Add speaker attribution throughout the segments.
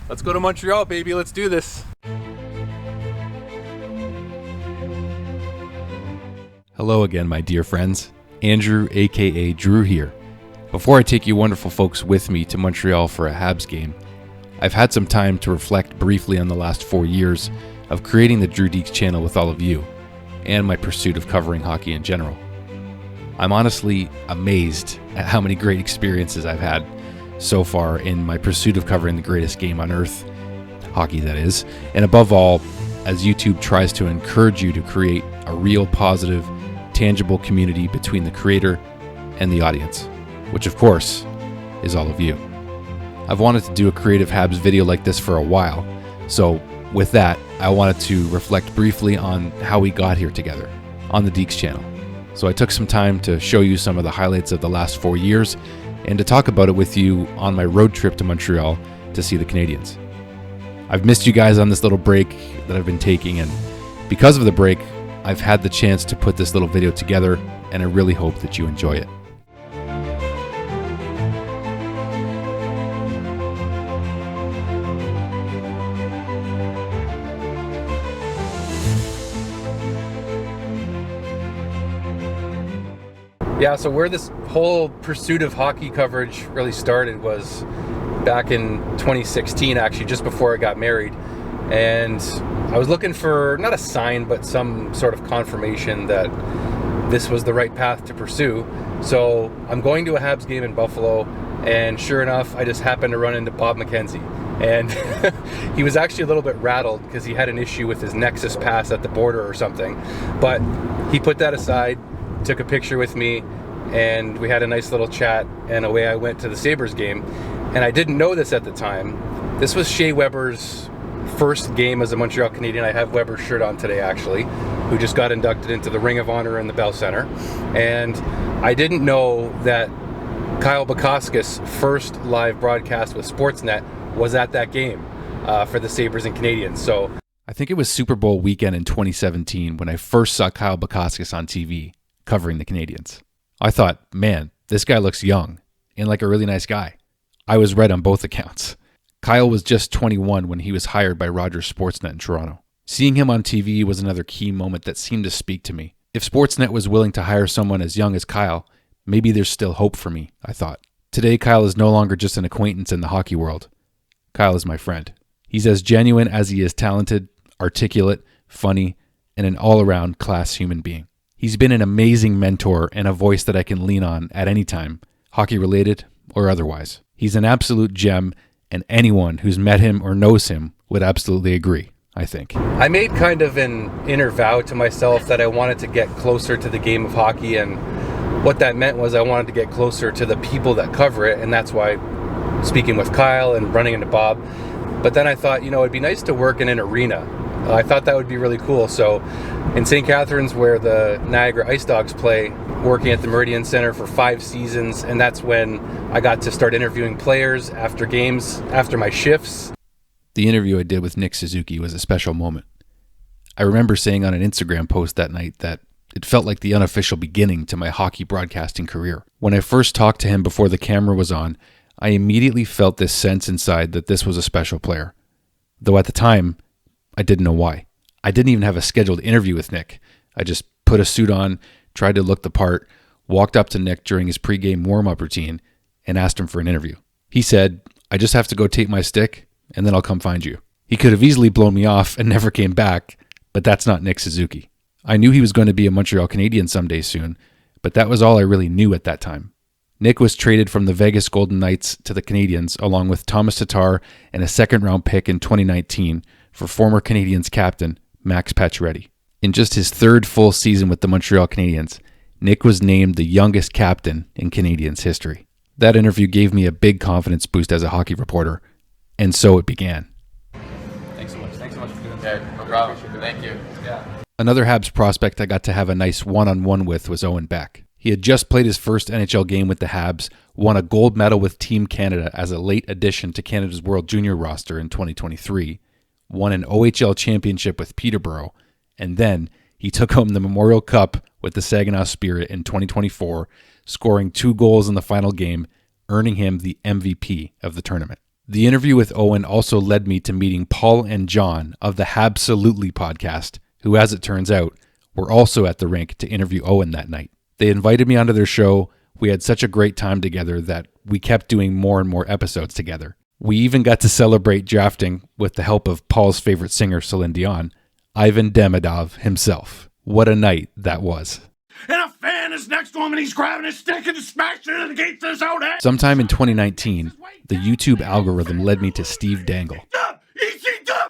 Speaker 1: Let's go to Montreal, baby. Let's do this. Hello again, my dear friends. Andrew, aka Drew here. Before I take you wonderful folks with me to Montreal for a Habs game, I've had some time to reflect briefly on the last 4 years of creating the Drew Dekes channel with all of you, and my pursuit of covering hockey in general. I'm honestly amazed at how many great experiences I've had so far in my pursuit of covering the greatest game on earth, hockey that is, and above all, as YouTube tries to encourage you to create a real positive, tangible community between the creator and the audience, which of course is all of you. I've wanted to do a creative Habs video like this for a while, so with that, I wanted to reflect briefly on how we got here together on the Dekes channel. So I took some time to show you some of the highlights of the last 4 years and to talk about it with you on my road trip to Montreal to see the Canadiens. I've missed you guys on this little break that I've been taking, and because of the break, I've had the chance to put this little video together, and I really hope that you enjoy it. Yeah, so where this whole pursuit of hockey coverage really started was back in 2016, actually, just before I got married. And I was looking for, not a sign, but some sort of confirmation that this was the right path to pursue. So I'm going to a Habs game in Buffalo, and sure enough, I just happened to run into Bob McKenzie. And he was actually a little bit rattled because he had an issue with his Nexus pass at the border or something. But he put that aside, took a picture with me, and we had a nice little chat, and away I went to the Sabres game. And I didn't know this at the time. This was Shea Weber's first game as a Montreal Canadien. I have Weber's shirt on today, actually, who just got inducted into the Ring of Honor in the Bell Center. And I didn't know that Kyle Bukauskas' first live broadcast with Sportsnet was at that game for the Sabres and Canadiens. So I think it was Super Bowl weekend in 2017 when I first saw Kyle Bukauskas on TV covering the Canadiens. I thought, man, this guy looks young and like a really nice guy. I was right on both accounts. Kyle was just 21 when he was hired by Rogers Sportsnet in Toronto. Seeing him on TV was another key moment that seemed to speak to me. If Sportsnet was willing to hire someone as young as Kyle, maybe there's still hope for me, I thought. Today, Kyle is no longer just an acquaintance in the hockey world. Kyle is my friend. He's as genuine as he is talented, articulate, funny, and an all-around class human being. He's been an amazing mentor and a voice that I can lean on at any time, hockey-related or otherwise. He's an absolute gem, and anyone who's met him or knows him would absolutely agree, I think. I made kind of an inner vow to myself that I wanted to get closer to the game of hockey, and what that meant was I wanted to get closer to the people that cover it, and that's why speaking with Kyle and running into Bob. But then I thought, it'd be nice to work in an arena. I thought that would be really cool. So in St. Catharines, where the Niagara Ice Dogs play, working at the Meridian Center for 5 seasons, and that's when I got to start interviewing players after games, after my shifts. The interview I did with Nick Suzuki was a special moment. I remember saying on an Instagram post that night that it felt like the unofficial beginning to my hockey broadcasting career. When I first talked to him before the camera was on, I immediately felt this sense inside that this was a special player. Though at the time, I didn't know why. I didn't even have a scheduled interview with Nick. I just put a suit on, tried to look the part, walked up to Nick during his pregame warm-up routine, and asked him for an interview. He said, "I just have to go tape my stick, and then I'll come find you." He could have easily blown me off and never came back, but that's not Nick Suzuki. I knew he was going to be a Montreal Canadien someday soon, but that was all I really knew at that time. Nick was traded from the Vegas Golden Knights to the Canadiens along with Thomas Tatar and a second-round pick in 2019 for former Canadiens captain Max Pacioretty. In just his 3rd full season with the Montreal Canadiens, Nick was named the youngest captain in Canadiens history. That interview gave me a big confidence boost as a hockey reporter, and so it began.
Speaker 2: Thanks so much for doing that. No problem. Thank you. Yeah.
Speaker 1: Another Habs prospect I got to have a nice one-on-one with was Owen Beck. He had just played his first NHL game with the Habs, won a gold medal with Team Canada as a late addition to Canada's World Junior roster in 2023, won an OHL championship with Peterborough, and then he took home the Memorial Cup with the Saginaw Spirit in 2024, scoring 2 goals in the final game, earning him the MVP of the tournament. The interview with Owen also led me to meeting Paul and John of the Habsolutely podcast, who, as it turns out, were also at the rink to interview Owen that night. They invited me onto their show. We had such a great time together that we kept doing more and more episodes together. We even got to celebrate drafting with the help of Paul's favorite singer, Celine Dion, Ivan Demidov himself. What a night that was.
Speaker 3: And a fan is next to him and he's grabbing his stick and smashing it against his own head.
Speaker 1: Sometime in 2019, the YouTube algorithm led me to Steve Dangle.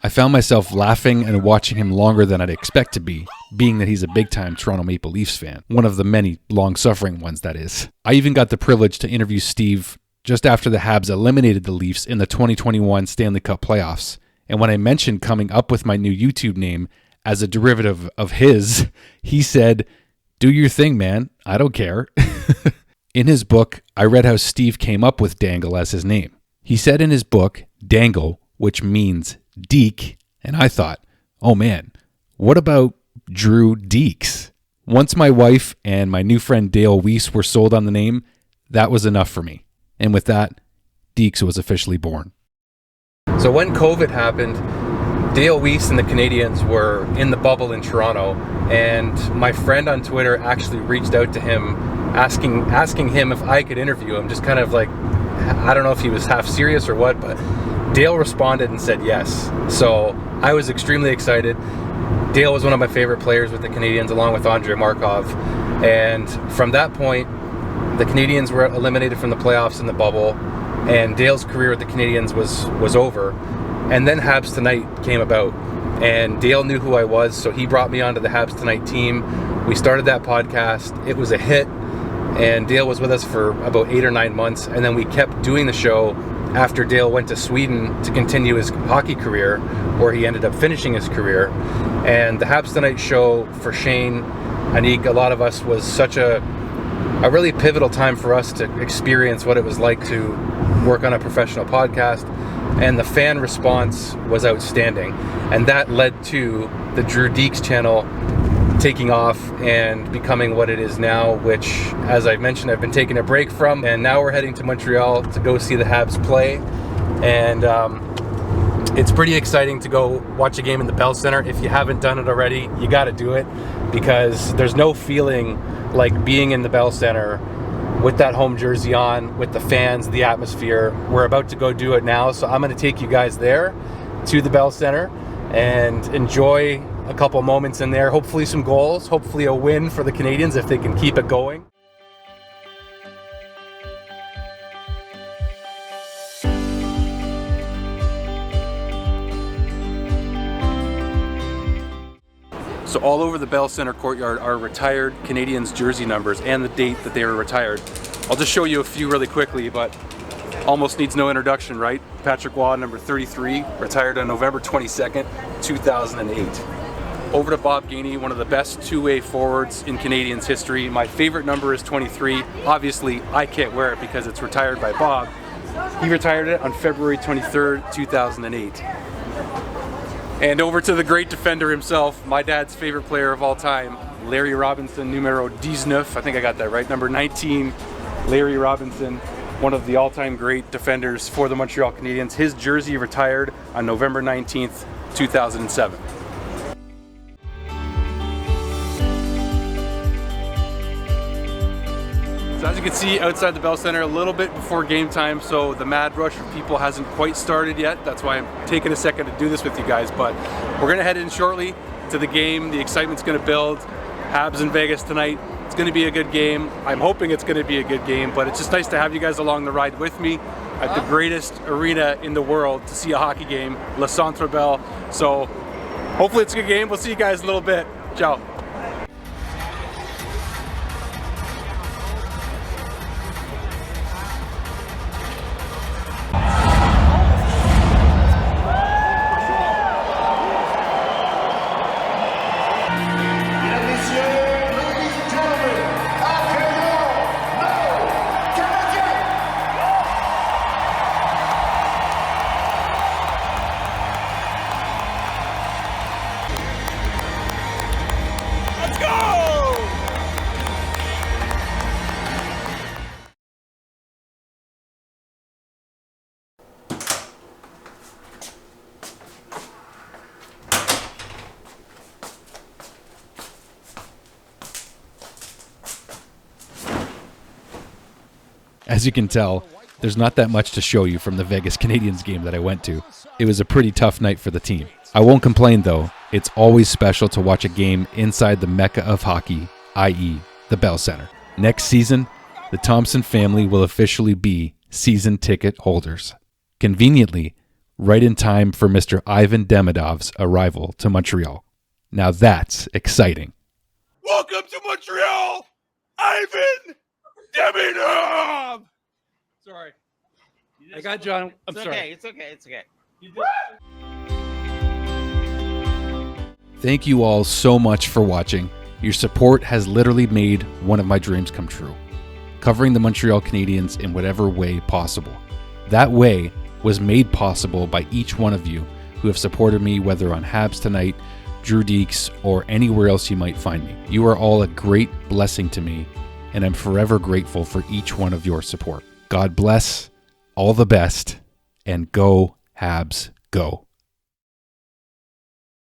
Speaker 1: I found myself laughing and watching him longer than I'd expect to be, being that he's a big-time Toronto Maple Leafs fan. One of the many long-suffering ones, that is. I even got the privilege to interview Steve just after the Habs eliminated the Leafs in the 2021 Stanley Cup playoffs. And when I mentioned coming up with my new YouTube name as a derivative of his, he said, "Do your thing, man. I don't care." In his book, I read how Steve came up with Dangle as his name. He said in his book, Dangle, which means Deke, and I thought, oh man, what about Drew Dekes? Once my wife and my new friend Dale Weiss were sold on the name, that was enough for me. And with that, Dekes was officially born. So when COVID happened, Dale Weiss and the Canadiens were in the bubble in Toronto, and my friend on Twitter actually reached out to him asking him if I could interview him, just kind of like, I don't know if he was half serious or what, but Dale responded and said yes. So I was extremely excited. Dale was one of my favorite players with the Canadiens, along with Andrei Markov, and from that point, the Canadiens were eliminated from the playoffs in the bubble, and Dale's career with the Canadiens was over. And then Habs Tonight came about, and Dale knew who I was, so he brought me onto the Habs Tonight team. We started that podcast. It was a hit, and Dale was with us for about 8 or 9 months, and then we kept doing the show after Dale went to Sweden to continue his hockey career, where he ended up finishing his career. And the Habs Tonight show for Shane, Anik, a lot of us, was such a really pivotal time for us to experience what it was like to work on a professional podcast. And the fan response was outstanding, and that led to the Drew Dekes channel taking off and becoming what it is now, which, as I've mentioned, I've been taking a break from, and now we're heading to Montreal to go see the Habs play. And it's pretty exciting to go watch a game in the Bell Center. If you haven't done it already, you got to do it, because there's no feeling like being in the Bell Center with that home jersey on, with the fans, the atmosphere. We're about to go do it now, so I'm going to take you guys there to the Bell Center and enjoy a couple moments in there. Hopefully some goals, hopefully a win for the Canadiens if they can keep it going. So all over the Bell Center courtyard are retired Canadiens jersey numbers and the date that they were retired. I'll just show you a few really quickly, but almost needs no introduction, right? Patrick Waugh, number 33, retired on November 22nd, 2008. Over to Bob Gainey, one of the best two-way forwards in Canadiens history. My favorite number is 23. Obviously, I can't wear it because it's retired by Bob. He retired it on February 23rd, 2008. And over to the great defender himself, my dad's favorite player of all time, Larry Robinson, numero 19. I think I got that right, number 19, Larry Robinson, one of the all-time great defenders for the Montreal Canadiens. His jersey retired on November 19th, 2007. So as you can see outside the Bell Center, a little bit before game time, so the mad rush of people hasn't quite started yet. That's why I'm taking a second to do this with you guys, but we're gonna head in shortly to the game. The excitement's gonna build. Habs in Vegas tonight. It's gonna be a good game. I'm hoping it's gonna be a good game, but it's just nice to have you guys along the ride with me at the greatest arena in the world to see a hockey game, Le Centre Bell. So hopefully it's a good game. We'll see you guys in a little bit. Ciao.
Speaker 4: As you can tell, there's not that much to show you from the Vegas Canadiens game that I went to. It was a pretty tough night for the team. I won't complain though. It's always special to watch a game inside the mecca of hockey, i.e. the Bell Center. Next season, the Thompson family will officially be season ticket holders. Conveniently, right in time for Mr. Ivan Demidov's arrival to Montreal. Now that's exciting.
Speaker 3: Welcome to Montreal, Ivan Demidov!
Speaker 5: Sorry. I got John. I'm sorry.
Speaker 6: It's okay.
Speaker 4: Thank you all so much for watching. Your support has literally made one of my dreams come true. Covering the Montreal Canadiens in whatever way possible. That way was made possible by each one of you who have supported me, whether on Habs Tonight, Drew Dekes, or anywhere else you might find me. You are all a great blessing to me, and I'm forever grateful for each one of your support. God bless, all the best, and go Habs, go.